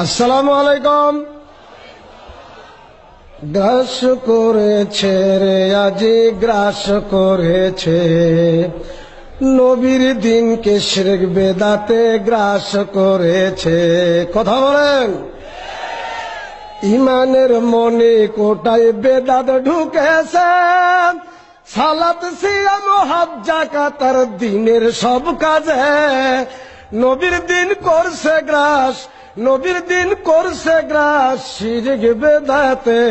আসসালামু আলাইকুম। গ্রাস করেছে রে আজি গ্রাস করেছে, নবীর দিনকে শিরক বেদাতে গ্রাস করেছে। কথা বলেন। ইমানের মনে কোটায় বেদাত ঢুকেছে, সালাত সিয়াম হজ যাকাত আর দিনের সব কাজে নবীর দিন করছে গ্রাস, নবীর দিন করছে গ্রাস, শিরক বেদাতে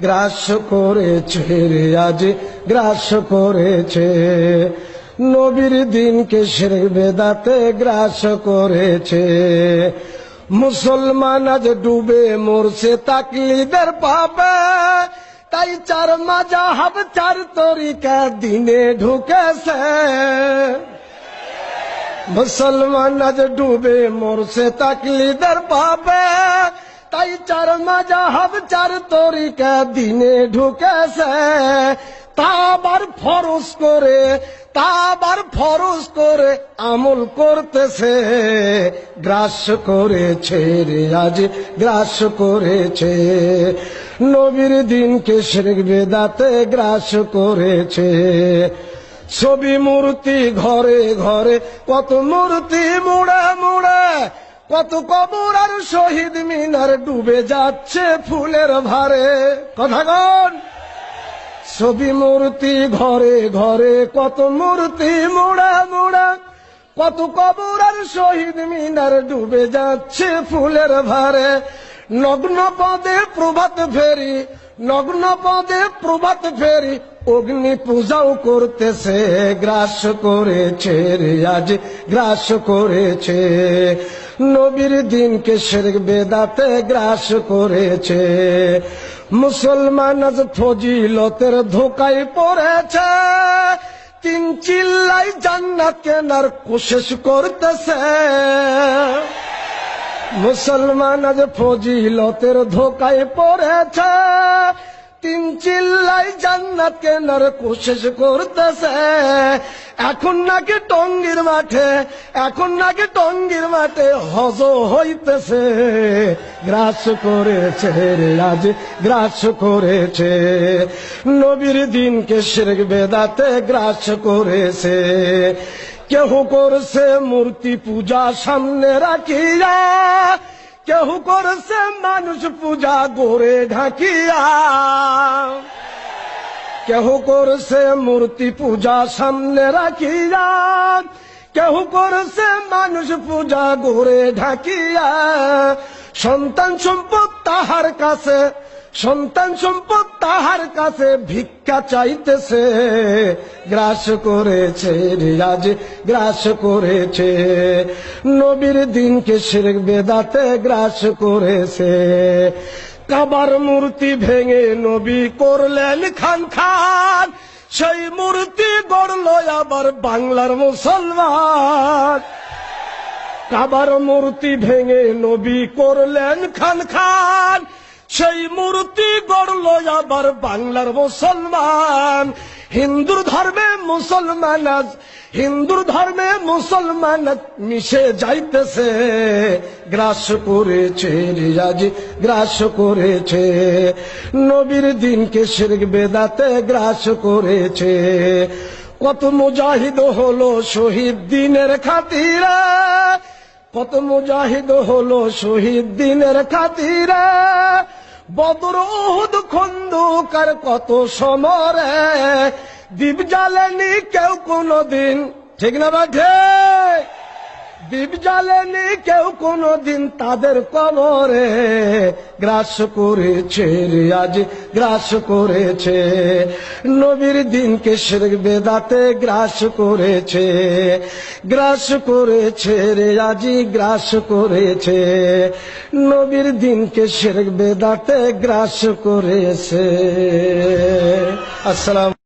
গ্রাস করেছে রে আজ গ্রাস করেছে, নবীর দিনকে শিরক বেদাতে গ্রাস করেছে। মুসলমান আজ ডুবে মরছে তাকলিদের পাবে, তাই চার মাযহাব চার তরিকা দিনে ঢুকেছে। মুসলমান আজ ডুবে মরছে তাকলিদের পাবে, তাই চার মাযহাব চার তরিকা দিনে ঢুকেছে। তা আবার ফরজ করে, তা আবার ফরজ করে আমল করতেছে, গ্রাস করেছে রে আজ গ্রাস করেছে, নবীর দিনকে শিরক বেদাতে গ্রাস করেছে। ছবি মূর্তি ঘরে ঘরে, কত মূর্তি মুড়ে মুড়ে, কত কবর আর শহীদ মিনার ডুবে যাচ্ছে ফুলের ভারে। কথা কন। ছবি মূর্তি ঘরে ঘরে, কত মূর্তি মুড়ে মুড়ে, কত কবর আর শহীদ মিনার ডুবে যাচ্ছে ফুলের ভারে। নগ্ন পদে প্রভাত ফেরি, নগ্ন পদে প্রভাত ফেরি, অগ্নি পূজাও করতেছে, গ্রাস করেছে রে আজ গ্রাস করেছে, নবীর দিনকে শিরক বেদাতে গ্রাস করেছে। মুসলমান আজ ফজিলতের ধোকায় পড়েছে, তিন চিল্লাই জান্নাত কেনার কোশিশ করতেছে। মুসলমান আজ ফজিলতের ধোকায় পড়েছে, তিন চিল্লাই জান্নাত কেনার কোশিশ করতেছে। এখন নাকি টঙ্গীর মাঠে, এখন নাকি টঙ্গীর মাঠে হজ হইতেছে, গ্রাস করেছে রে আজ গ্রাস করেছে, নবীর দিনকে শিরক বেদাতে গ্রাস করেছে। কেহ করছে মূর্তি পূজা সামনে রাখিয়া, কেহ করছে মানুষ পূজা গোরে ঢাকিয়া, কেহ করছে মূর্তি পূজা সামনে রাখিয়া, কেহ করছে মানুষ পূজা গোরে ঢাকিয়া। সন্তান সম্পদ তাহার কাছে, সন্তান সম্পদ তাহার কাছে ভিক্ষা চাইতেছে, গ্রাস করেছে রে আজ গ্রাস করেছে, নবীর দিনকে শিরক বেদাতে গ্রাস করেছে। কাবার মূর্তি ভেঙে নবী করলেন খান খান, সেই মূর্তি গড়ল আবার বাংলার মুসলমান। কাবার মূর্তি ভেঙে নবী করলেন খান খান, সেই মূর্তি গড়ল আবার বাংলার মুসলমান। হিন্দুর ধর্মে মুসলমান আজ, হিন্দুর ধর্মে মুসলমান মিশে যাইতেছে, গ্রাস করেছে রে আজ গ্রাস করেছে, নবীর দিনকে শিরক বেদাতে গ্রাস করেছে। কত মুজাহিদ হলো শহীদ দিনের খাতিরে, কত মুজাহিদ হলো শহীদ দিনের খাতিরে, বদর উহুদ খন্দক আর কত সমরে দীপ জ্বালেনি কেউ কোনদিন। ঠিক না বাঠে? দীপ জ্বালেনি কেউ কোনদিন তাদের কবরে, গ্রাস করেছে রে আজ গ্রাস করেছে, নবীর দিনকে শিরক বেদাতে গ্রাস করেছে, গ্রাস করেছে রে আজ গ্রাস করেছে, নবীর দিনকে শিরক বেদাতে গ্রাস করেছে। আসসালাম।